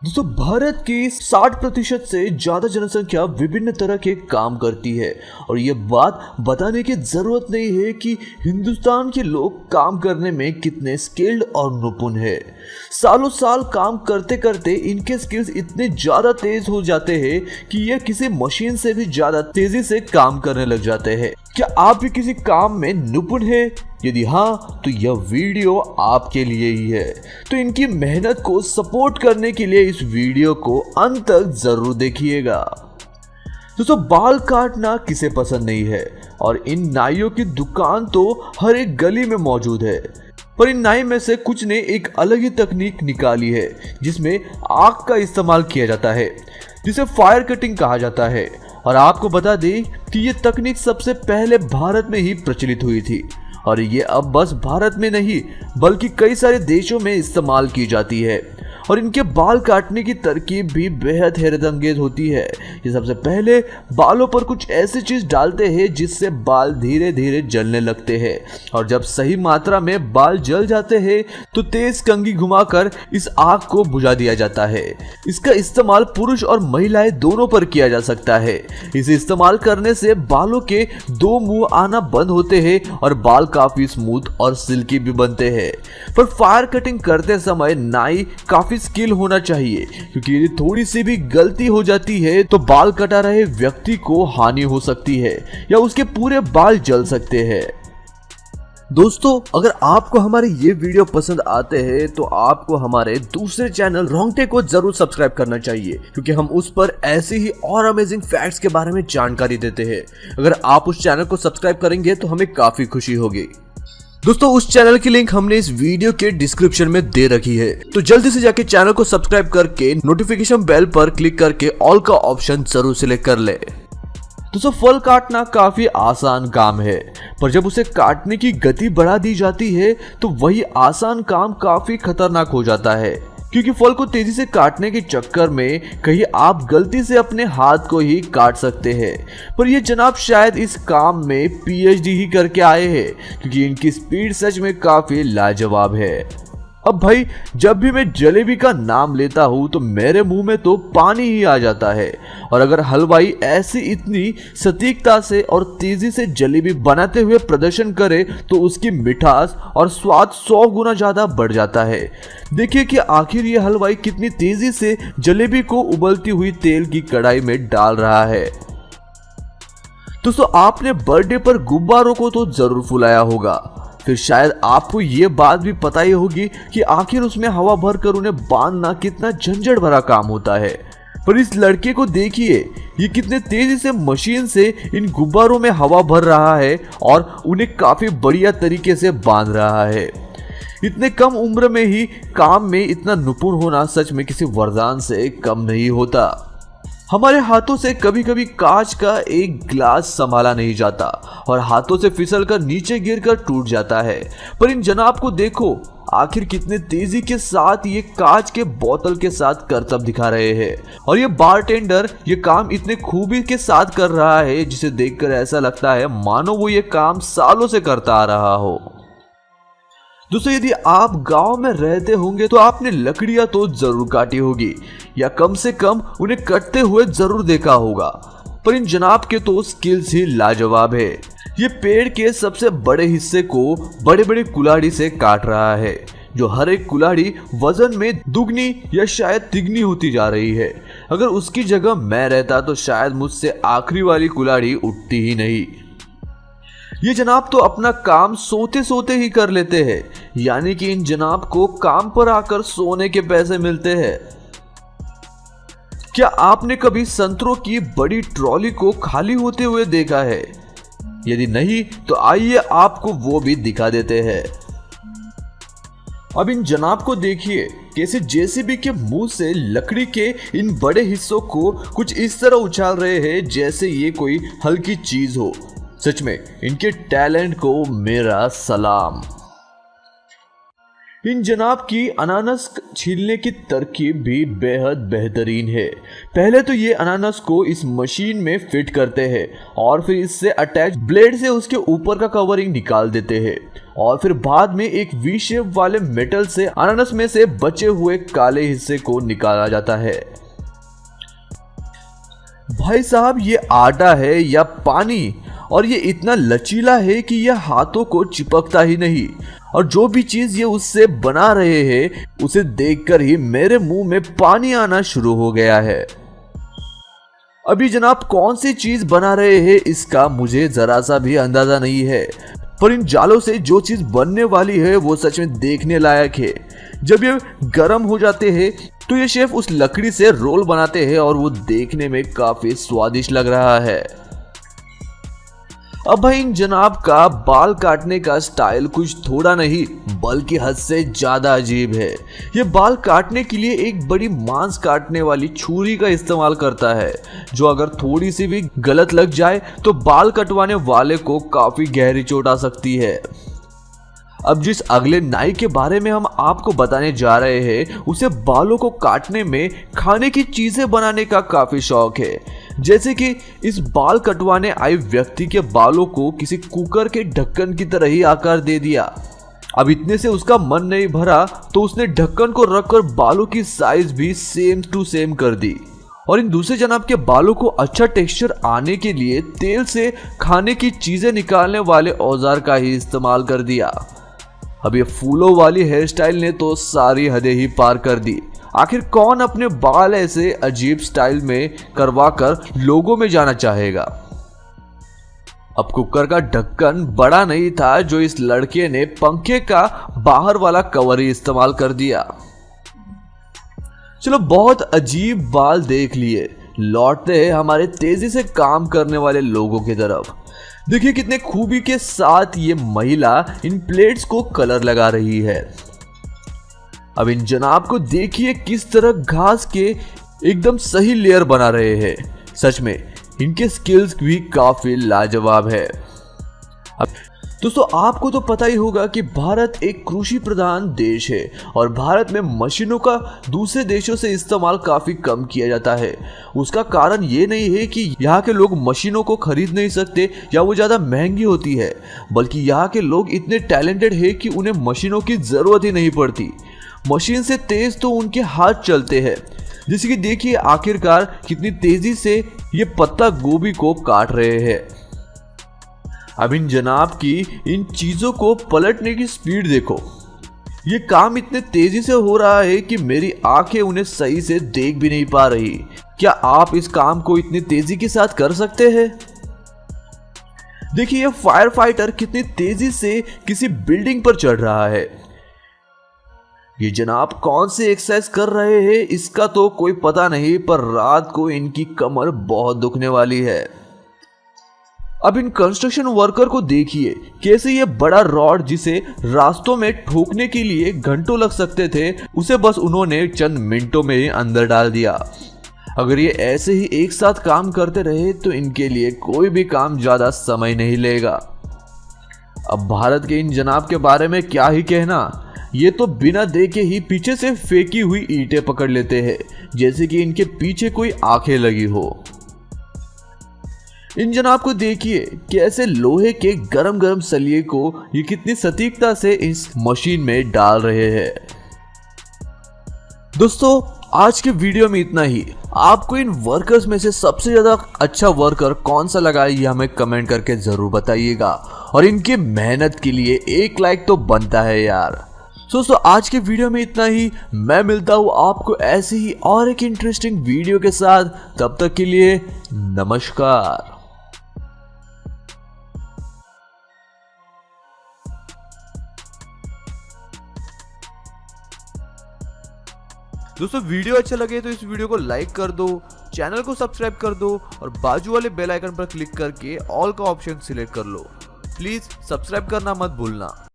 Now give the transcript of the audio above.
दोस्तों भारत की 60% से ज्यादा जनसंख्या विभिन्न तरह के काम करती है और ये बात बताने की जरूरत नहीं है कि हिंदुस्तान के लोग काम करने में कितने स्किल्ड और निपुण है। सालों साल काम करते करते इनके स्किल्स इतने ज्यादा तेज हो जाते हैं कि ये किसी मशीन से भी ज्यादा तेजी से काम करने लग जाते हैं। क्या आप भी किसी काम में निपुण है? यदि हाँ तो यह वीडियो आपके लिए ही है। तो इनकी मेहनत को सपोर्ट करने के लिए इस वीडियो को अंत तक जरूर देखिएगा। दोस्तों बाल काटना किसे पसंद नहीं है और इन नाइयों की दुकान तो हर एक गली में मौजूद है, पर इन नाई में से कुछ ने एक अलग ही तकनीक निकाली है जिसमें आग का इस्तेमाल किया जाता है, जिसे फायर कटिंग कहा जाता है। और आपको बता दें कि ये तकनीक सबसे पहले भारत में ही प्रचलित हुई थी और ये अब बस भारत में नहीं बल्कि कई सारे देशों में इस्तेमाल की जाती है। और इनके बाल काटने की तरकीब भी बेहद हैरतअंगेज होती है। ये सबसे पहले बालों पर कुछ ऐसी चीज डालते हैं जिससे बाल धीरे धीरे जलने लगते हैं और जब सही मात्रा में बाल जल जाते हैं तो तेज कंघी घुमाकर इस आग को बुझा दिया जाता है। इसका इस्तेमाल पुरुष और महिलाएं दोनों पर किया जा सकता है। इसे इस्तेमाल करने से बालों के दो मुंह आना बंद होते हैं और बाल काफी स्मूथ और सिल्की भी बनते हैं। पर फायर कटिंग करते समय नाई काफी स्किल होना चाहिए, क्योंकि यदि थोड़ी सी भी गलती हो जाती है तो बाल कटा रहे व्यक्ति को हानि हो सकती है या उसके पूरे बाल जल सकते हैं। दोस्तों अगर आपको हमारे ये वीडियो पसंद आते हैं तो आपको हमारे दूसरे चैनल रोंगटे को जरूर सब्सक्राइब करना चाहिए, क्योंकि हम उस पर ऐसे ही और अमेजिंग फैक्ट्स के बारे में जानकारी देते हैं। अगर आप उस चैनल को सब्सक्राइब करेंगे तो हमें काफी खुशी होगी। दोस्तों उस चैनल की लिंक हमने इस वीडियो के डिस्क्रिप्शन में दे रखी है, तो जल्दी से जाके चैनल को सब्सक्राइब करके नोटिफिकेशन बेल पर क्लिक करके ऑल का ऑप्शन जरूर सिलेक्ट कर ले। दोस्तों फल काटना काफी आसान काम है, पर जब उसे काटने की गति बढ़ा दी जाती है तो वही आसान काम काफी खतरनाक हो जाता है, क्योंकि फल को तेजी से काटने के चक्कर में कहीं आप गलती से अपने हाथ को ही काट सकते हैं। पर ये जनाब शायद इस काम में पीएचडी ही करके आए हैं, क्योंकि इनकी स्पीड सच में काफी लाजवाब है। अब भाई जब भी मैं जलेबी का नाम लेता हूँ तो मेरे मुंह में तो पानी ही आ जाता है, और अगर हलवाई ऐसी इतनी सटीकता से और तेजी से जलेबी बनाते हुए प्रदर्शन करे तो उसकी मिठास और स्वाद 100 गुना ज्यादा बढ़ जाता है। देखिए कि आखिर ये हलवाई कितनी तेजी से जलेबी को उबलती हुई तेल की कढ़ाई में डाल रहा है। दोस्तों आपने बर्थडे पर गुब्बारों को तो जरूर फुलाया होगा, फिर शायद आपको ये बात भी पता ही होगी कि आखिर उसमें हवा भरकर उन्हें बांधना कितना झंझट भरा काम होता है। पर इस लड़के को देखिए, ये कितने तेजी से मशीन से इन गुब्बारों में हवा भर रहा है और उन्हें काफी बढ़िया तरीके से बांध रहा है। इतने कम उम्र में ही काम में इतना निपुण होना सच में किसी वरदान से कम नहीं होता। हमारे हाथों से कभी कभी कांच का एक ग्लास संभाला नहीं जाता और हाथों से फिसलकर नीचे गिरकर टूट जाता है, पर इन जनाब को देखो आखिर कितने तेजी के साथ ये कांच के बोतल के साथ करतब दिखा रहे हैं। और ये बारटेंडर ये काम इतने खूबी के साथ कर रहा है जिसे देखकर ऐसा लगता है मानो वो ये काम सालों से करता आ रहा हो। दोस्तों यदि आप गांव में रहते होंगे तो आपने लकड़ियां तो जरूर काटी होगी या कम से कम उन्हें कटते हुए जरूर देखा होगा, पर इन जनाब के तो स्किल्स ही लाजवाब है। ये पेड़ के सबसे बड़े हिस्से को बड़े बड़े कुल्हाड़ी से काट रहा है, जो हर एक कुल्हाड़ी वजन में दुगनी या शायद तिगनी होती जा रही है। अगर उसकी जगह मैं रहता तो शायद मुझसे आखिरी वाली कुल्हाड़ी उठती ही नहीं। ये जनाब तो अपना काम सोते सोते ही कर लेते हैं, यानी कि इन जनाब को काम पर आकर सोने के पैसे मिलते हैं। क्या आपने कभी संतरों की बड़ी ट्रॉली को खाली होते हुए देखा है? यदि नहीं तो आइए आपको वो भी दिखा देते हैं। अब इन जनाब को देखिए कैसे जेसीबी के मुंह से लकड़ी के इन बड़े हिस्सों को कुछ इस तरह उछाल रहे हैं जैसे ये कोई हल्की चीज हो। सच में इनके टैलेंट को मेरा सलाम। इन जनाब की अनानास छीलने की तरकीब भी बेहद बेहतरीन है। पहले तो ये अनानास को इस मशीन में फिट करते हैं और फिर इससे अटैच ब्लेड से उसके ऊपर का कवरिंग निकाल देते हैं और फिर बाद में एक वी शेप वाले मेटल से अनानास में से बचे हुए काले हिस्से को निकाला जाता है। भाई साहब, ये आटा है या पानी, और ये इतना लचीला है कि यह हाथों को चिपकता ही नहीं, और जो भी चीज ये उससे बना रहे हैं उसे देखकर ही मेरे मुंह में पानी आना शुरू हो गया है। अभी जनाब कौन सी चीज बना रहे हैं इसका मुझे जरा सा भी अंदाजा नहीं है, पर इन जालों से जो चीज बनने वाली है वो सच में देखने लायक है। जब ये गर्म हो जाते हैं तो ये शेफ उस लकड़ी से रोल बनाते हैं और वो देखने में काफी स्वादिष्ट लग रहा है। अब भाई इन जनाब का बाल काटने का स्टाइल कुछ थोड़ा नहीं बल्कि हद से ज्यादा अजीब है। ये बाल काटने के लिए एक बड़ी मांस काटने वाली छुरी का इस्तेमाल करता है, जो अगर थोड़ी सी भी गलत लग जाए तो बाल कटवाने वाले को काफी गहरी चोट आ सकती है। अब जिस अगले नाई के बारे में हम आपको बताने जा रहे हैं उसे बालों को काटने में खाने की चीजें बनाने का काफी शौक है। जैसे कि इस बाल कटवाने आए व्यक्ति के बालों को किसी कुकर के ढक्कन की तरह ही आकार दे दिया। अब इतने से उसका मन नहीं भरा तो उसने ढक्कन को रखकर बालों की साइज भी सेम टू सेम कर दी और इन दूसरे जनाब के बालों को अच्छा टेक्सचर आने के लिए तेल से खाने की चीजें निकालने वाले औजार का ही इस्तेमाल कर दिया। अब ये फूलों वाली हेयर स्टाइल ने तो सारी हदें ही पार कर दी। आखिर कौन अपने बाल ऐसे अजीब स्टाइल में करवाकर लोगों में जाना चाहेगा। अब कुकर का ढक्कन बड़ा नहीं था जो इस लड़के ने पंखे का बाहर वाला कवर ही इस्तेमाल कर दिया। चलो बहुत अजीब बाल देख लिए, लौटते हैं हमारे तेजी से काम करने वाले लोगों की तरफ। देखिए कितने खूबी के साथ ये महिला इन प्लेट्स को कलर लगा रही है। अब इन जनाब को देखिए किस तरह घास के एकदम सही लेयर बना रहे हैं। सच में इनके स्किल्स भी काफी लाजवाब है। अब दोस्तों आपको तो पता ही होगा कि भारत एक कृषि प्रधान देश है और भारत में मशीनों का दूसरे देशों से इस्तेमाल काफी कम किया जाता है। उसका कारण ये नहीं है कि यहाँ के लोग मशीनों को खरीद नहीं सकते या वो ज्यादा महंगी होती है, बल्कि यहाँ के लोग इतने टैलेंटेड है कि उन्हें मशीनों की जरूरत ही नहीं पड़ती। मशीन से तेज तो उनके हाथ चलते हैं। जैसे कि देखिए आखिरकार कितनी तेजी से ये पत्ता गोभी को काट रहे हैं। अब इन जनाब की इन चीजों को पलटने की स्पीड देखो। ये काम इतने तेजी से हो रहा है कि मेरी आंखें उन्हें सही से देख भी नहीं पा रही। क्या आप इस काम को इतनी तेजी के साथ कर सकते हैं? देखिए ये फायर फाइटर कितनी तेजी से किसी बिल्डिंग पर चढ़ रहा है। ये जनाब कौन से एक्सरसाइज कर रहे हैं इसका तो कोई पता नहीं, पर रात को इनकी कमर बहुत दुखने वाली है। अब इन कंस्ट्रक्शन वर्कर को देखिए कैसे ये बड़ा रॉड जिसे रास्तों में ठोकने के लिए घंटों लग सकते थे उसे बस उन्होंने चंद मिनटों में ही अंदर डाल दिया। अगर ये ऐसे ही एक साथ काम करते रहे तो इनके लिए कोई भी काम ज्यादा समय नहीं लेगा। अब भारत के इन जनाब के बारे में क्या ही कहना, ये तो बिना देखे ही पीछे से फेंकी हुई ईंटें पकड़ लेते हैं जैसे कि इनके पीछे कोई आंखें लगी हो। इन जनाब को देखिए कैसे लोहे के गरम गरम सलिए को ये कितनी सटीकता से इस मशीन में डाल रहे हैं। दोस्तों आज के वीडियो में इतना ही। आपको इन वर्कर्स में से सबसे ज्यादा अच्छा वर्कर कौन सा लगा ये हमें कमेंट करके जरूर बताइएगा और इनकी मेहनत के लिए एक लाइक तो बनता है यार। दोस्तों आज के वीडियो में इतना ही। मैं मिलता हूँ आपको ऐसे ही और एक इंटरेस्टिंग वीडियो के साथ। तब तक के लिए नमस्कार। दोस्तों वीडियो अच्छा लगे तो इस वीडियो को लाइक कर दो, चैनल को सब्सक्राइब कर दो और बाजू वाले बेल आइकन पर क्लिक करके ऑल का ऑप्शन सिलेक्ट कर लो। प्लीज सब्सक्राइब करना मत भूलना।